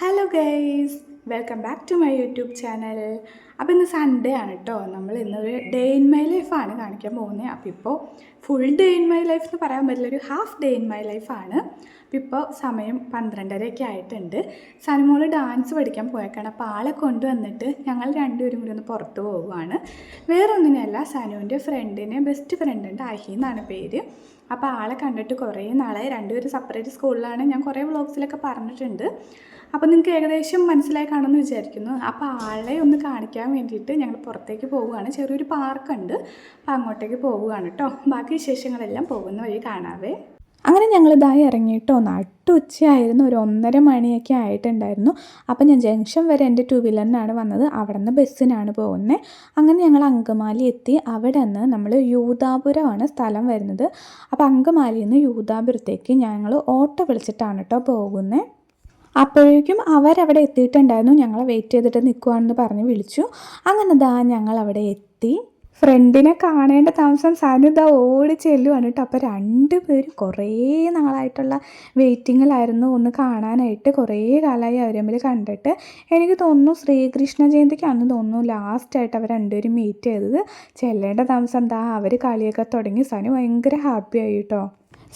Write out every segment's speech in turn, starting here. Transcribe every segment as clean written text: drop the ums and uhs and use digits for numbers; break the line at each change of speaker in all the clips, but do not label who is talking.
Hello guys, welcome back to my YouTube channel. അപ്പോൾ ഇന്ന് Sunday ആണ് കേട്ടോ. നമ്മൾ ഇന്നൊരു ഡേ ഇൻ മൈ ലൈഫാണ് കാണിക്കാൻ പോകുന്നത്. അപ്പോൾ ഇപ്പോൾ full day in my life എന്ന് പറയാൻ പറ്റില്ല, ഒരു ഹാഫ് ഡേ ഇൻ മൈ ലൈഫാണ്. അപ്പോൾ ഇപ്പോൾ സമയം 12:30 ആയിട്ടുണ്ട്. സനുമോൾ ഡാൻസ് പഠിക്കാൻ പോയേക്കാണ്. അപ്പോൾ ആളെ കൊണ്ടുവന്നിട്ട് ഞങ്ങൾ രണ്ടുപേരും കൂടി ഒന്ന് പുറത്ത് പോവുകയാണ്. വേറെ ഒന്നിനല്ല, സനുവിൻ്റെ ഫ്രണ്ടിന് ബെസ്റ്റ് ഫ്രണ്ട് ഉണ്ട്, അഹി എന്നാണ് പേര്. അപ്പോൾ ആളെ കണ്ടിട്ട് കുറേ നാളായി. രണ്ടുപേരും സെപ്പറേറ്റ് സ്കൂളിലാണ്. ഞാൻ കുറേ വ്ളോഗ്സിലൊക്കെ പറഞ്ഞിട്ടുണ്ട്. അപ്പോൾ നിങ്ങൾക്ക് ഏകദേശം മനസ്സിലായി കാണുമെന്ന് വിചാരിക്കുന്നു. അപ്പോൾ ആളെ ഒന്ന് കാണിക്കാൻ വേണ്ടിയിട്ട് ഞങ്ങൾ പുറത്തേക്ക് പോവുകയാണ്. ചെറിയൊരു പാർക്കുണ്ട്, അപ്പോൾ അങ്ങോട്ടേക്ക് പോവുകയാണ് കേട്ടോ. ബാക്കി വിശേഷങ്ങളെല്ലാം പോകുന്ന വഴി കാണാവേ. അങ്ങനെ ഞങ്ങളിതായി ഇറങ്ങിയിട്ടോ. നട്ടുച്ചയായിരുന്നു, ഒരു 1:30 മണിയൊക്കെ ആയിട്ടുണ്ടായിരുന്നു. അപ്പോൾ ഞാൻ ജംഗ്ഷൻ വരെ എൻ്റെ 2 വീലറിനാണ് വന്നത്. അവിടെ നിന്ന് ബസ്സിനാണ് പോകുന്നത്. അങ്ങനെ ഞങ്ങൾ അങ്കമാലി എത്തി. അവിടെ നിന്ന് നമ്മൾ യൂദാപുരമാണ് സ്ഥലം വരുന്നത്. അപ്പോൾ അങ്കമാലിയിൽ നിന്ന് യൂദാപുരത്തേക്ക് ഞങ്ങൾ ഓട്ടോ വിളിച്ചിട്ടാണ് കേട്ടോ പോകുന്നത്. അപ്പോഴേക്കും അവരവിടെ എത്തിയിട്ടുണ്ടായിരുന്നു. ഞങ്ങളെ വെയിറ്റ് ചെയ്തിട്ട് നിൽക്കുവാണെന്ന് പറഞ്ഞ് വിളിച്ചു. അങ്ങനെ ഞങ്ങൾ അവിടെ എത്തി. ഫ്രണ്ടിനെ കാണേണ്ട താമസം സനുദ ഓടി ചെല്ലുവാണ് കേട്ടോ. അപ്പോൾ രണ്ടുപേരും കുറേ നാളായിട്ടുള്ള വെയിറ്റിങ്ങിലായിരുന്നു ഒന്ന് കാണാനായിട്ട്. കുറേ കാലമായി അവർ തമ്മിൽ കണ്ടിട്ട്. എനിക്ക് തോന്നുന്നു ശ്രീകൃഷ്ണ ജയന്തിക്കാണെന്ന് തോന്നുന്നു ലാസ്റ്റായിട്ട് അവർ രണ്ടുപേരും മീറ്റ് ചെയ്തത്. ചെല്ലേണ്ട താമസം അവർ കളിയൊക്കെ തുടങ്ങി. സനു ഭയങ്കര ഹാപ്പിയായി കേട്ടോ.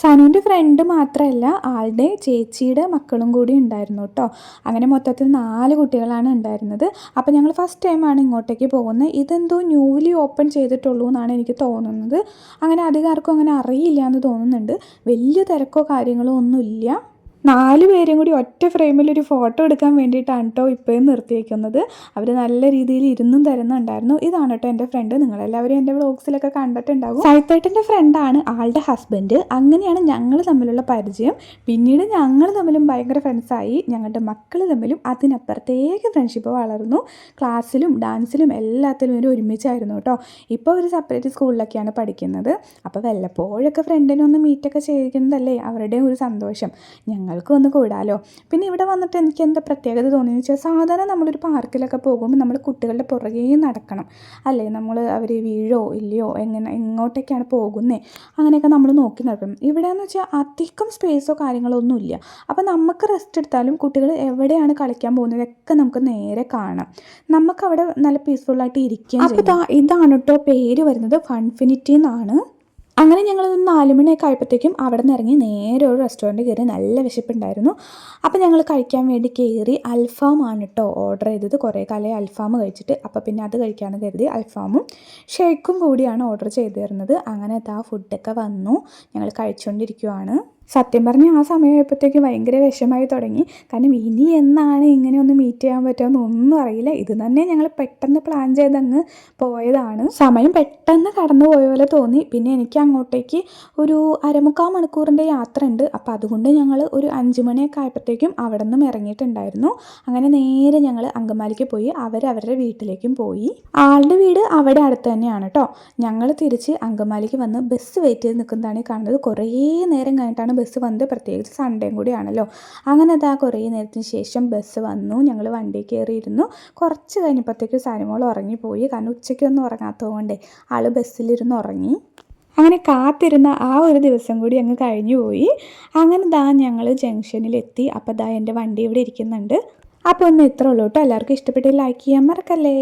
സനുവിൻ്റെ ഫ്രണ്ട് മാത്രമല്ല, ആളുടെ ചേച്ചിയുടെ മക്കളും കൂടി ഉണ്ടായിരുന്നു കേട്ടോ. അങ്ങനെ മൊത്തത്തിൽ 4 കുട്ടികളാണ് ഉണ്ടായിരുന്നത്. അപ്പോൾ ഞങ്ങൾ ഫസ്റ്റ് ടൈമാണ് ഇങ്ങോട്ടേക്ക് പോകുന്നത്. ഇതെന്തോ ന്യൂലി ഓപ്പൺ ചെയ്തിട്ടുള്ളൂ എന്നാണ് എനിക്ക് തോന്നുന്നത്. അങ്ങനെ അധികം ആർക്കും അങ്ങനെ അറിയില്ല എന്ന് തോന്നുന്നുണ്ട്. വലിയ തിരക്കോ കാര്യങ്ങളോ ഒന്നുമില്ല. 4 പേരും കൂടി ഒറ്റ ഫ്രെയിമിൽ ഒരു ഫോട്ടോ എടുക്കാൻ വേണ്ടിയിട്ടാണ് കേട്ടോ ഇപ്പോഴും നിർത്തിയേക്കുന്നത്. അവർ നല്ല രീതിയിൽ ഇരുന്നും തരുന്നുണ്ടായിരുന്നു. ഇതാണ് കേട്ടോ എൻ്റെ ഫ്രണ്ട്. നിങ്ങളെല്ലാവരും എൻ്റെ വ്ളോഗ്സിലൊക്കെ കണ്ടിട്ടുണ്ടാകും. സൈത്തേട്ടൻ്റെ ഫ്രണ്ടാണ് ആളുടെ ഹസ്ബൻഡ്. അങ്ങനെയാണ് ഞങ്ങൾ തമ്മിലുള്ള പരിചയം. പിന്നീട് ഞങ്ങൾ തമ്മിലും ഭയങ്കര ഫ്രണ്ട്സായി. ഞങ്ങളുടെ മക്കൾ തമ്മിലും അതിനപ്പുറത്തേക്ക് ഫ്രണ്ട്ഷിപ്പ് വളർന്നു. ക്ലാസ്സിലും ഡാൻസിലും എല്ലാത്തിലും ഒരു ഒരുമിച്ചായിരുന്നു കേട്ടോ. ഇപ്പോൾ ഒരു സെപ്പറേറ്റ് സ്കൂളിലൊക്കെയാണ് പഠിക്കുന്നത്. അപ്പോൾ വല്ലപ്പോഴൊക്കെ ഫ്രണ്ടിനെ ഒന്ന് മീറ്റൊക്കെ ചെയ്യുന്നതല്ലേ അവരുടെ ഒരു സന്തോഷം. ഒന്ന് കൂടാലോ. പിന്നെ ഇവിടെ വന്നിട്ട് എനിക്ക് എന്താ പ്രത്യേകത തോന്നിയെന്ന് വെച്ചാൽ, സാധാരണ നമ്മളൊരു പാർക്കിലൊക്കെ പോകുമ്പോൾ നമ്മൾ കുട്ടികളുടെ പുറകെ നടക്കണം അല്ലേ. അവർ വീഴോ ഇല്ലയോ, എങ്ങോട്ടേക്കാണ് പോകുന്നത്, അങ്ങനെയൊക്കെ നമ്മൾ നോക്കി നടക്കണം. ഇവിടെയെന്ന് വെച്ചാൽ അധികം സ്പേസോ കാര്യങ്ങളോ ഒന്നുമില്ല. അപ്പോൾ നമുക്ക് റെസ്റ്റ് എടുത്താലും കുട്ടികൾ എവിടെയാണ് കളിക്കാൻ പോകുന്നതൊക്കെ നമുക്ക് നേരെ കാണാം. നമുക്കവിടെ നല്ല പീസ്ഫുള്ളായിട്ട് ഇരിക്കുകയും ചെയ്യും. അപ്പോൾ ഇതാണ് കേട്ടോ പേര് വരുന്നത്, ഫൺഫിനിറ്റി എന്നാണ്. അങ്ങനെ ഞങ്ങൾ 4 മണിയൊക്കെ ആയപ്പോഴത്തേക്കും അവിടെ നിന്ന് ഇറങ്ങി നേരെ ഒരു റെസ്റ്റോറൻറ്റ് കയറി. നല്ല വിശപ്പുണ്ടായിരുന്നു. അപ്പോൾ ഞങ്ങൾ കഴിക്കാൻ വേണ്ടി കയറി. അൽഫാമാണ് കേട്ടോ ഓർഡർ ചെയ്തത്. കുറേ കാലമായി അൽഫാം കഴിച്ചിട്ട്. അപ്പോൾ പിന്നെ അത് കഴിക്കാമെന്ന് കരുതി അൽഫാമും ഷേക്കും കൂടിയാണ് ഓർഡർ ചെയ്തിരുന്നത്. അങ്ങനെ ഫുഡൊക്കെ വന്നു. ഞങ്ങൾ കഴിച്ചുകൊണ്ടിരിക്കുവാണ്. സത്യം പറഞ്ഞാൽ ആ സമയമായപ്പോഴത്തേക്കും ഭയങ്കര വിഷമായി തുടങ്ങി. കാരണം ഇനി എന്നാണ് ഇങ്ങനെ ഒന്ന് മീറ്റ് ചെയ്യാൻ പറ്റുമെന്ന് ഒന്നും അറിയില്ല. ഇത് തന്നെ ഞങ്ങൾ പെട്ടെന്ന് പ്ലാൻ ചെയ്തങ്ങ് പോയതാണ്. സമയം പെട്ടെന്ന് കടന്നു പോയ പോലെ തോന്നി. പിന്നെ എനിക്ക് അങ്ങോട്ടേക്ക് ഒരു 1/4 മണിക്കൂറിൻ്റെ യാത്ര ഉണ്ട്. അപ്പോൾ അതുകൊണ്ട് ഞങ്ങൾ ഒരു 5 മണിയൊക്കെ ആയപ്പോഴത്തേക്കും അവിടെ നിന്നും ഇറങ്ങിയിട്ടുണ്ടായിരുന്നു. അങ്ങനെ നേരെ ഞങ്ങൾ അങ്കമാലിക്ക് പോയി. അവരവരുടെ വീട്ടിലേക്കും പോയി. ആളുടെ വീട് അവിടെ അടുത്ത് തന്നെയാണ് കേട്ടോ. ഞങ്ങൾ തിരിച്ച് അങ്കമാലിക്ക് വന്ന് ബസ് വെയിറ്റ് ചെയ്ത് നിൽക്കുന്നതാണ് കാണുന്നത്. കുറേ നേരം കഴിഞ്ഞിട്ടാണ് ബസ് വന്നത്. പ്രത്യേകിച്ച് സൺഡേയും കൂടിയാണല്ലോ. അങ്ങനെ കുറേ നേരത്തിന് ശേഷം ബസ് വന്നു. ഞങ്ങൾ വണ്ടിയിൽ കയറിയിരുന്നു. കുറച്ച് കഴിഞ്ഞപ്പോഴത്തേക്ക് സനുമോൾ ഉറങ്ങിപ്പോയി. കാരണം ഉച്ചയ്ക്കൊന്നും ഉറങ്ങാത്തതുകൊണ്ടേ ആൾ ബസ്സിലിരുന്ന് ഉറങ്ങി. അങ്ങനെ കാത്തിരുന്ന ആ ഒരു ദിവസം കൂടി അങ്ങ് കഴിഞ്ഞു പോയി. അങ്ങനെ ഞങ്ങൾ ജംഗ്ഷനിലെത്തി. അപ്പോൾ എൻ്റെ വണ്ടി ഇവിടെ ഇരിക്കുന്നുണ്ട്. അപ്പോൾ ഒന്ന് ഇത്ര ഉള്ളൂ കേട്ടോ. എല്ലാവർക്കും ഇഷ്ടപ്പെട്ട് ലൈക്ക് ചെയ്യാൻ മറക്കല്ലേ.